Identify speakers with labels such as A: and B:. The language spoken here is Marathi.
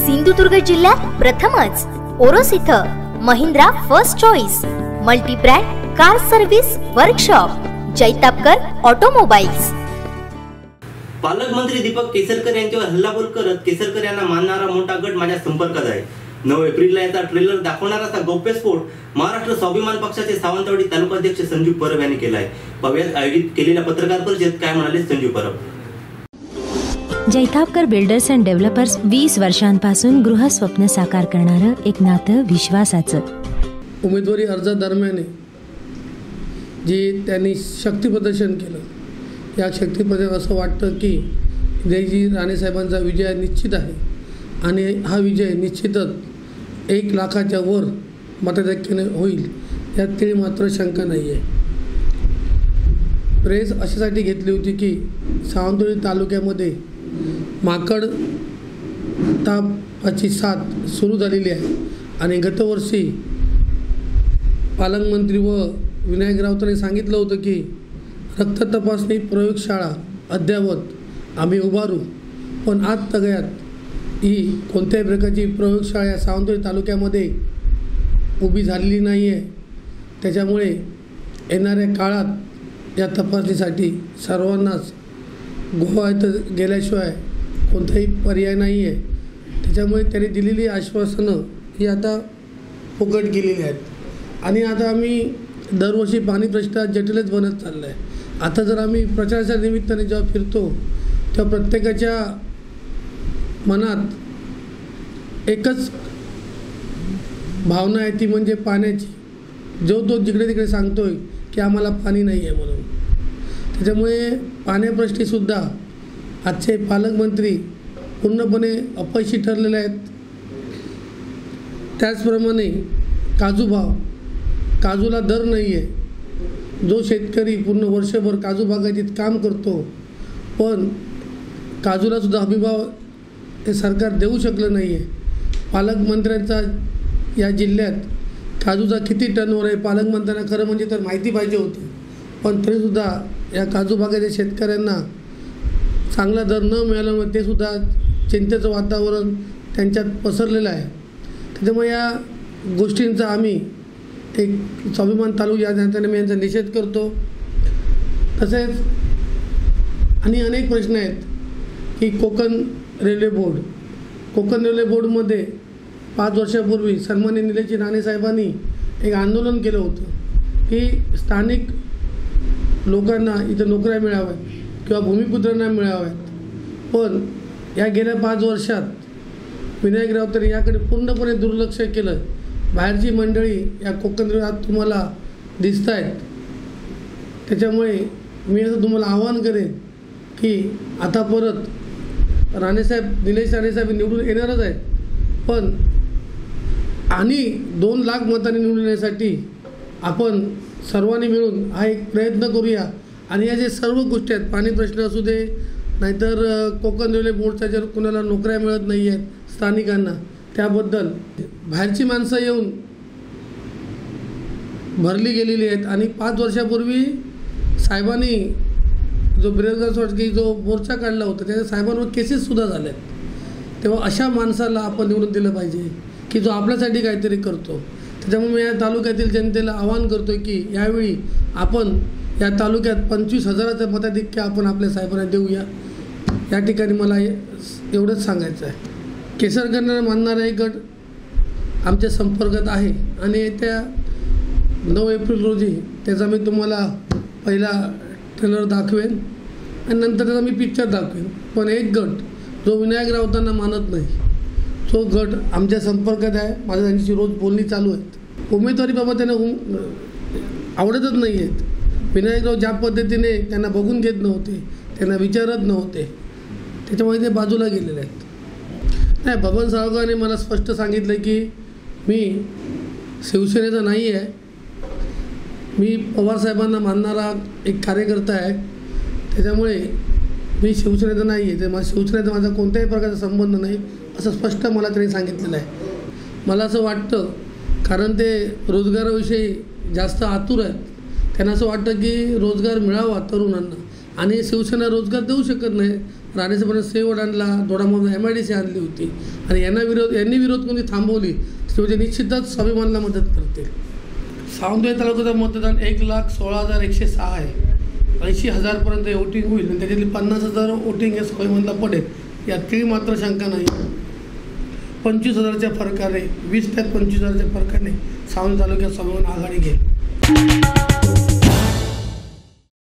A: सिंधुदुर्ग जिल्ह्यात प्रथमच ओरोस इथं Mahindra first choice multi brand car service workshop Jaitapkar automobiles.
B: पालकमंत्री दीपक केसरकर यांच्यावर हल्लाबोल करत केसरकर यांना मानणारा मोठा गट माझ्या संपर्कात आहे। 9 एप्रिलला याचा ट्रेलर दाखवणारा गौप्यस्फोट महाराष्ट्र स्वाभिमान पक्षाचे सावंतवाडी तालुकाध्यक्ष संजीव परब यांनी केला आहे। पव्यात आयोजित केलेल्या पत्रकार परिषदेत काय म्हणाले Sanjeev Parab.
C: Jaitapkar builders and developers 20 वर्षांपासून गृहस्वप्न साकार करणारं एक नातं विश्वासाचं।
D: उमेदवारी अर्जादरम्यान जी त्यांनी शक्ती प्रदर्शन केलं, या शक्ती प्रदर्शन असं वाटतं की जयजी राणे साहेबांचा विजय निश्चित आहे आणि हा विजय निश्चितच 1 लाखाच्या वर मताधिक्याने होईल, यात तरी मात्र शंका नाही आहे। प्रेस अशासाठी घेतली होती की सावंतवाडी तालुक्यामध्ये माकड तापाची साथ सुरू झालेली आहे आणि गतवर्षी पालकमंत्री व विनायक राऊतांनी सांगितलं होतं की रक्त तपासणी प्रयोगशाळा अद्यावत आम्ही उभारू, पण आज तगयात ही कोणत्याही प्रकारची प्रयोगशाळा या सावंतवाडी तालुक्यामध्ये उभी झालेली नाही आहे। त्याच्यामुळे येणाऱ्या काळात या तपासणीसाठी सर्वांनाच गोवा इथं गेल्याशिवाय कोणताही पर्याय नाही आहे। त्याच्यामुळे त्यांनी दिलेली आश्वासनं ही आता फुकट गेलेली आहेत आणि आता आम्ही दरवर्षी पाणी प्रश्न जटिलच बनत चालला आहे। आता जर आम्ही प्रचाराच्या निमित्ताने जेव्हा फिरतो तेव्हा प्रत्येकाच्या मनात एकच भावना आहे, ती म्हणजे पाण्याची। जो तो जिकडे तिकडे सांगतोय की आम्हाला पाणी नाही आहे म्हणून। त्याच्यामुळे पाण्याप्रश्नीसुद्धा आजचे पालकमंत्री पूर्णपणे अपयशी ठरलेले आहेत। त्याचप्रमाणे काजूला दर नाही आहे। जो शेतकरी पूर्ण वर्षभर काजू बागायतीत काम करतो, पण काजूलासुद्धा हमीभाव हे सरकार देऊ शकलं नाही आहे। पालकमंत्र्यांचा या जिल्ह्यात काजूचा किती टनवर आहे पालकमंत्र्यांना खरं म्हणजे तर माहिती पाहिजे होती, पण तरीसुद्धा या काजू बागायच्या शेतकऱ्यांना चांगला दर न मिळाल्यामुळे ते सुद्धा चिंतेचं वातावरण त्यांच्यात पसरलेलं आहे। त्याच्यामुळे या गोष्टींचा आम्ही एक स्वाभिमान तालुका या नात्याने मी यांचा निषेध करतो। तसेच आणि अनेक प्रश्न आहेत की कोकण रेल्वे बोर्डमध्ये 5 वर्षापूर्वी सन्माननीय निलेश राणे साहेबांनी एक आंदोलन केलं होतं की स्थानिक लोकांना इथं नोकऱ्या मिळाव्यात किंवा भूमिपुत्रांना मिळाव्यात, पण या गेल्या 5 वर्षात विनायक राऊतांनी याकडे पूर्णपणे दुर्लक्ष केलं। बाहेरची मंडळी या कोकण रेल्वेत तुम्हाला दिसत आहेत। त्याच्यामुळे मी असं तुम्हाला आवाहन करेन की आता परत निलेश राणेसाहेब निवडून येणारच आहेत, पण आणि 2 लाख मतांनी निवडून येण्यासाठी आपण सर्वांनी मिळून हा एक प्रयत्न करूया आणि या जे सर्व गोष्टी आहेत, पाणी प्रश्न असू दे, नाहीतर कोकण रेल्वे बोर्डच्या जर कोणाला नोकऱ्या मिळत नाही आहेत स्थानिकांना, त्याबद्दल बाहेरची माणसं येऊन भरली गेलेली आहेत आणि 5 वर्षापूर्वी साहेबांनी जो बेरोजगारांसाठी जो मोर्चा काढला होता त्याच्या साहेबांवर केसेससुद्धा झाल्या आहेत। तेव्हा अशा माणसाला आपण निवडून दिलं पाहिजे की जो आपल्यासाठी काहीतरी करतो। त्याच्यामुळे मी या तालुक्यातील जनतेला आवाहन करतो आहे की यावेळी आपण या तालुक्यात 25,000चं मताधिक्य आपण आपल्या साहेबांना देऊया। या ठिकाणी मला एवढंच सांगायचं आहे। केसरकरांना मानणारा एक गट आमच्या संपर्कात आहे आणि येत्या 9 एप्रिल रोजी त्याचा मी तुम्हाला पहिला ट्रेलर दाखवेन आणि नंतर त्याचा मी पिक्चर दाखवेन। पण एक गट जो विनायक राऊतांना मानत नाही, तो गट आमच्या संपर्कात आहे। माझ्या त्यांची रोज बोलणी चालू आहेत। उमेदवारीबाबत त्यांना आवडतच नाही आहेत। विनायकराव ज्या पद्धतीने त्यांना बघून घेत नव्हते, त्यांना विचारत नव्हते, त्याच्यामुळे ते बाजूला गेलेले आहेत। नाही, बबन साळगावने मला स्पष्ट सांगितलं की मी शिवसेनेचा नाही आहे, मी पवारसाहेबांना मानणारा एक कार्यकर्ता आहे, त्याच्यामुळे मी शिवसेनेचा नाही आहे, माझ्या शिवसेनेचा माझा कोणत्याही प्रकारचा संबंध नाही असं स्पष्ट मला त्यांनी सांगितलेलं आहे। मला असं वाटतं कारण ते रोजगाराविषयी जास्त आतुर आहेत, त्यांना असं वाटतं की रोजगार मिळावा तरुणांना आणि शिवसेना रोजगार देऊ शकत नाही राणेसाहेबांनी सेवड आणला, दोडामधून MIDC आणली होती आणि यांनी विरोध कोणी थांबवली ते म्हणजे निश्चितच स्वाभिमानला मदत करतील. सावंतवाडी तालुक्याचं मतदान 1,16,106 आहे. 80,000पर्यंत वोटिंग होईल आणि त्याच्यातली 50,000 वोटिंग हे स्वाभिमानला पडेल यात काही मात्र शंका नाही. 25,000च्या फरकाने 20 त्यात 25,000च्या फरकाने सावंतवाडी तालुक्यात स्वाभिमान आघाडी घेईल.